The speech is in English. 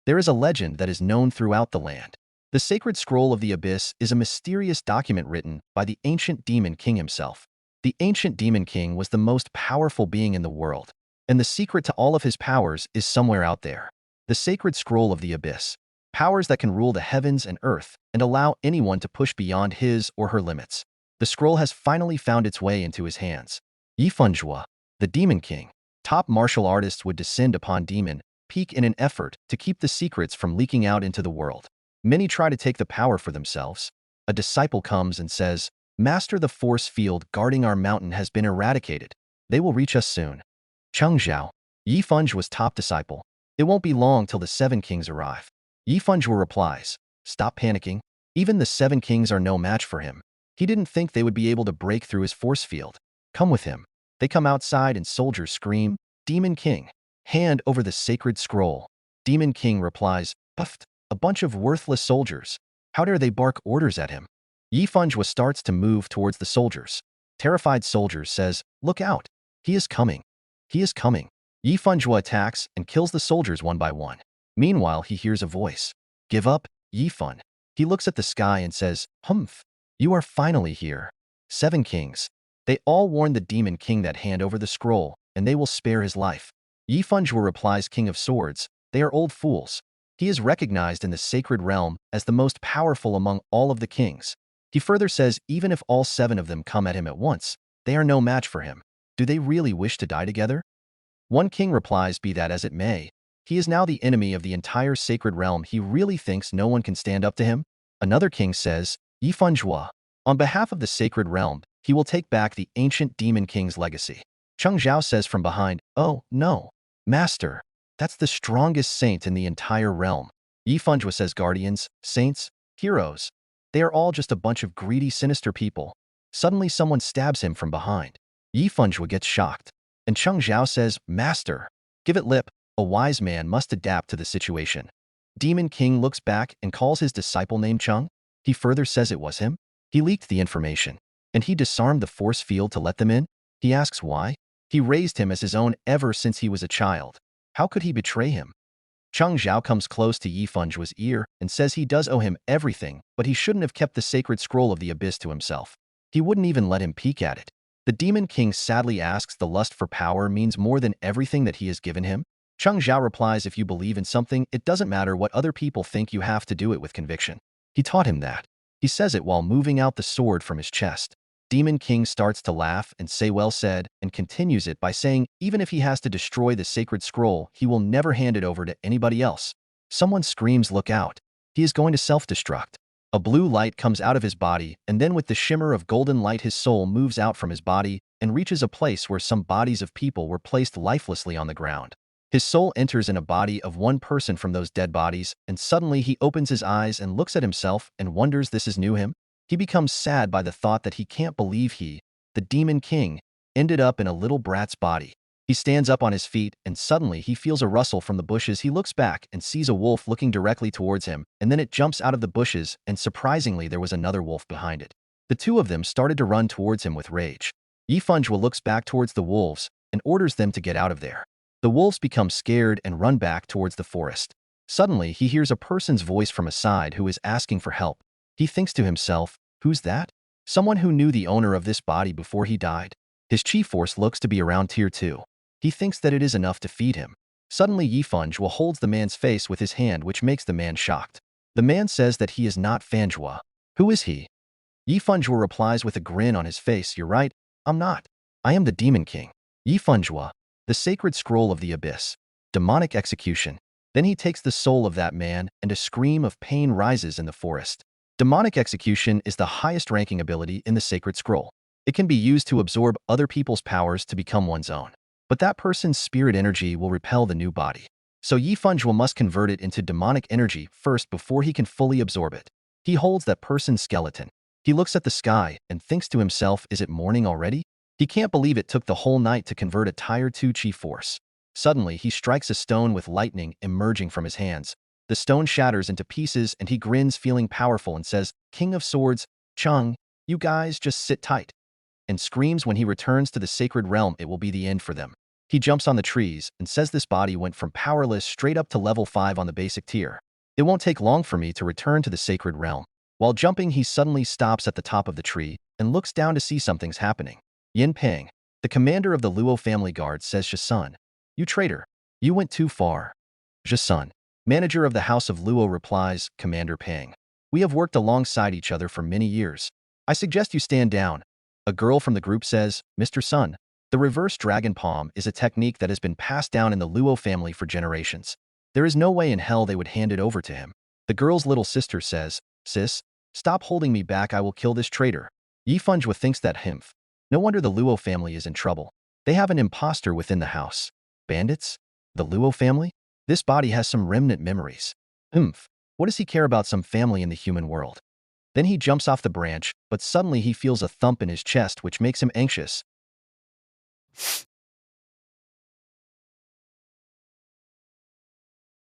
There is a legend that is known throughout the land. The Sacred Scroll of the Abyss is a mysterious document written by the ancient Demon King himself. The ancient Demon King was the most powerful being in the world, and the secret to all of his powers is somewhere out there. The Sacred Scroll of the Abyss. Powers that can rule the heavens and earth and allow anyone to push beyond his or her limits. The scroll has finally found its way into his hands. Yifunjua, the Demon King. Top martial artists would descend upon Demon Peak in an effort to keep the secrets from leaking out into the world. Many try to take the power for themselves. A disciple comes and says, "Master, the force field guarding our mountain has been eradicated. They will reach us soon." Cheng Zhao, Yifunjua's top disciple. "It won't be long till the 7 kings arrive." Yifunjua replies, "Stop panicking. Even the 7 kings are no match for him. He didn't think they would be able to break through his force field. Come with him." They come outside and soldiers scream, "Demon King, hand over the sacred scroll." Demon King replies, "Puffed, a bunch of worthless soldiers. How dare they bark orders at him?" Yifunjua starts to move towards the soldiers. Terrified soldiers says, "Look out. He is coming. He is coming." Yifunjua attacks and kills the soldiers one by one. Meanwhile, he hears a voice. "Give up, Yifun." He looks at the sky and says, "Humph, you are finally here." 7 kings. They all warn the Demon King that hand over the scroll, and they will spare his life. Yifunjua replies, "King of Swords, they are old fools." He is recognized in the sacred realm as the most powerful among all of the kings. He further says even if all 7 of them come at him at once, they are no match for him. Do they really wish to die together? One king replies, "Be that as it may. He is now the enemy of the entire sacred realm. He really thinks no one can stand up to him?" Another king says, "Yifunjua, on behalf of the sacred realm, he will take back the ancient Demon King's legacy." Cheng Zhao says from behind, "Oh, no. Master, that's the strongest saint in the entire realm." Yifunjua says, "Guardians, saints, heroes, they are all just a bunch of greedy, sinister people." Suddenly someone stabs him from behind. Yifunjua gets shocked, and Cheng Zhao says, "Master, give it lip. A wise man must adapt to the situation." Demon King looks back and calls his disciple named Cheng. He further says it was him. He leaked the information, and he disarmed the force field to let them in. He asks why. He raised him as his own ever since he was a child. How could he betray him? Cheng Zhao comes close to Yifunjua's ear and says he does owe him everything, but he shouldn't have kept the sacred scroll of the abyss to himself. He wouldn't even let him peek at it. The Demon King sadly asks, "The lust for power means more than everything that he has given him?" Cheng Zhao replies, "If you believe in something, it doesn't matter what other people think, you have to do it with conviction." He taught him that. He says it while moving out the sword from his chest. Demon King starts to laugh and say, "Well said," and continues it by saying, even if he has to destroy the sacred scroll, he will never hand it over to anybody else. Someone screams, "Look out. He is going to self-destruct." A blue light comes out of his body, and then with the shimmer of golden light his soul moves out from his body and reaches a place where some bodies of people were placed lifelessly on the ground. His soul enters in a body of one person from those dead bodies, and suddenly he opens his eyes and looks at himself and wonders this is new him. He becomes sad by the thought that he can't believe he, the Demon King, ended up in a little brat's body. He stands up on his feet, and suddenly he feels a rustle from the bushes. He looks back and sees a wolf looking directly towards him, and then it jumps out of the bushes, and surprisingly there was another wolf behind it. The two of them started to run towards him with rage. Yifunjua looks back towards the wolves and orders them to get out of there. The wolves become scared and run back towards the forest. Suddenly, he hears a person's voice from aside who is asking for help. He thinks to himself, "Who's that? Someone who knew the owner of this body before he died?" His chi force looks to be around tier 2. He thinks that it is enough to feed him. Suddenly, Yifunjua holds the man's face with his hand, which makes the man shocked. The man says that he is not Fanjua. Who is he? Yifunjua replies with a grin on his face, "You're right, I'm not. I am the Demon King." Yifunjua, the sacred scroll of the abyss. Demonic execution. Then he takes the soul of that man, and a scream of pain rises in the forest. Demonic execution is the highest ranking ability in the sacred scroll. It can be used to absorb other people's powers to become one's own. But that person's spirit energy will repel the new body. So Yifunjua must convert it into demonic energy first before he can fully absorb it. He holds that person's skeleton. He looks at the sky and thinks to himself, is it morning already? He can't believe it took the whole night to convert a tier 2 chi force. Suddenly, he strikes a stone with lightning emerging from his hands. The stone shatters into pieces and he grins, feeling powerful, and says, "King of Swords, Cheng, you guys just sit tight," and screams when he returns to the sacred realm it will be the end for them. He jumps on the trees and says this body went from powerless straight up to level 5 on the basic tier. It won't take long for me to return to the sacred realm. While jumping, he suddenly stops at the top of the tree and looks down to see something's happening. Yin Peng, the commander of the Luo family guard, says, Shasun, you traitor, you went too far. Shasun, manager of the House of Luo, replies, Commander Peng, we have worked alongside each other for many years. I suggest you stand down. A girl from the group says, Mr. Sun, the reverse dragon palm is a technique that has been passed down in the Luo family for generations. There is no way in hell they would hand it over to him. The girl's little sister says, Sis, stop holding me back, I will kill this traitor. Yi Fenghua thinks that himph. No wonder the Luo family is in trouble. They have an imposter within the house. Bandits? The Luo family? This body has some remnant memories. Humph. What does he care about some family in the human world? Then he jumps off the branch, but suddenly he feels a thump in his chest which makes him anxious.